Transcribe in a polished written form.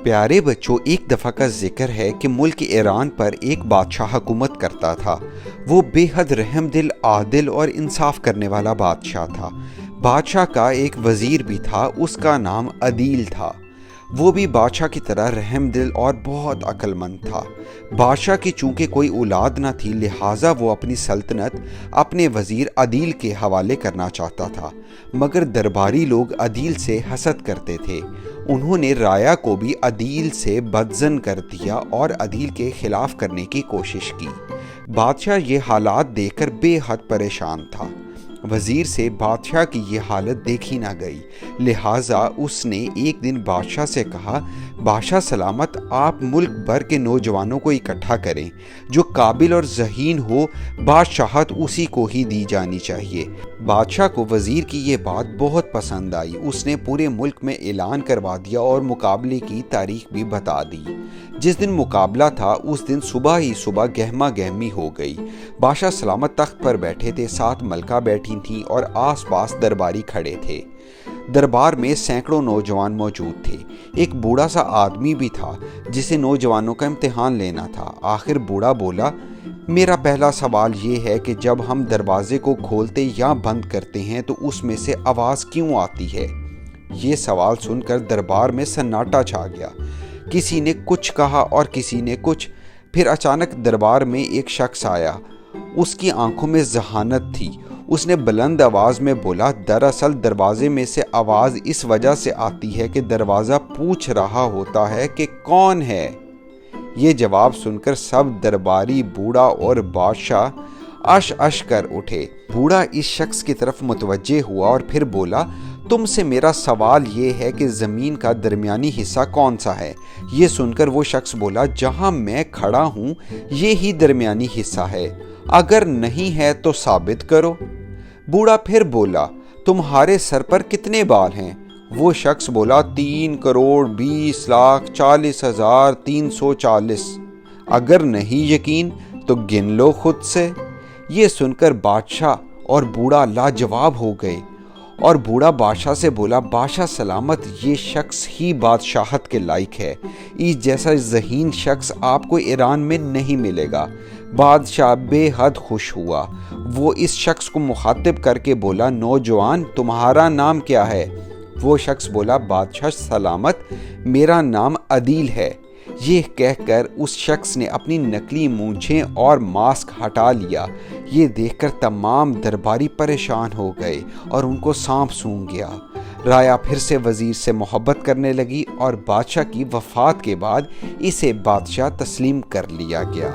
پیارے بچوں، ایک دفعہ کا ذکر ہے کہ ملک ایران پر ایک بادشاہ حکومت کرتا تھا۔ وہ بے حد رحم دل، عادل اور انصاف کرنے والا بادشاہ تھا۔ بادشاہ کا ایک وزیر بھی تھا، اس کا نام عدیل تھا۔ وہ بھی بادشاہ کی طرح رحم دل اور بہت عقل مند تھا۔ بادشاہ کی چونکہ کوئی اولاد نہ تھی، لہٰذا وہ اپنی سلطنت اپنے وزیر عدیل کے حوالے کرنا چاہتا تھا، مگر درباری لوگ عدیل سے حسد کرتے تھے۔ انہوں نے رایا کو بھی عدیل سے بدظن کر دیا اور عدیل کے خلاف کرنے کی کوشش کی۔ بادشاہ یہ حالات دیکھ کر بے حد پریشان تھا۔ وزیر سے بادشاہ کی یہ حالت دیکھی نہ گئی، لہٰذا اس نے ایک دن بادشاہ سے کہا، بادشاہ سلامت، آپ ملک بھر کے نوجوانوں کو اکٹھا کریں، جو قابل اور ذہین ہو بادشاہت اسی کو ہی دی جانی چاہیے۔ بادشاہ کو وزیر کی یہ بات بہت پسند آئی۔ اس نے پورے ملک میں اعلان کروا دیا اور مقابلے کی تاریخ بھی بتا دی۔ جس دن مقابلہ تھا اس دن صبح ہی صبح گہما گہمی ہو گئی۔ بادشاہ سلامت تخت پر بیٹھے تھے، ساتھ ملکہ بیٹھی تھیں اور آس پاس درباری کھڑے تھے۔ دربار میں سینکڑوں نوجوان موجود تھے۔ ایک بوڑھا سا آدمی بھی تھا جسے نوجوانوں کا امتحان لینا تھا۔ آخر بوڑھا بولا، میرا پہلا سوال یہ ہے کہ جب ہم دروازے کو کھولتے یا بند کرتے ہیں تو اس میں سے آواز کیوں آتی ہے؟ یہ سوال سن کر دربار میں سناٹا چھا گیا۔ کسی نے کچھ کہا اور کسی نے کچھ۔ پھر اچانک دربار میں ایک شخص آیا۔ اس کی آنکھوں میں ذہانت تھی۔ اس نے بلند آواز میں بولا، دراصل دروازے میں سے آواز اس وجہ سے آتی ہے کہ دروازہ پوچھ رہا ہوتا ہے کہ کون ہے۔ یہ جواب سن کر سب درباری، بوڑھا اور بادشاہ اش کر اٹھے۔ بوڑھا اس شخص کی طرف متوجہ ہوا اور پھر بولا، تم سے میرا سوال یہ ہے کہ زمین کا درمیانی حصہ کون سا ہے؟ یہ سن کر وہ شخص بولا، جہاں میں کھڑا ہوں یہی درمیانی حصہ ہے، اگر نہیں ہے تو ثابت کرو۔ بوڑھا پھر بولا، تمہارے سر پر کتنے بال ہیں؟ وہ شخص بولا، 3,20,40,40,340۔ اگر نہیں یقین تو گن لو خود سے۔ یہ سن کر بادشاہ اور بوڑھا لاجواب ہو گئے اور بوڑھا بادشاہ سے بولا، بادشاہ سلامت، یہ شخص ہی بادشاہت کے لائق ہے۔ اس جیسا ذہین شخص آپ کو ایران میں نہیں ملے گا۔ بادشاہ بے حد خوش ہوا۔ وہ اس شخص کو مخاطب کر کے بولا، نوجوان، تمہارا نام کیا ہے؟ وہ شخص بولا، بادشاہ سلامت، میرا نام عدیل ہے۔ یہ کہہ کر اس شخص نے اپنی نکلی مونچھیں اور ماسک ہٹا لیا۔ یہ دیکھ کر تمام درباری پریشان ہو گئے اور ان کو سانپ سونگھ گیا۔ رایا پھر سے وزیر سے محبت کرنے لگی اور بادشاہ کی وفات کے بعد اسے بادشاہ تسلیم کر لیا گیا۔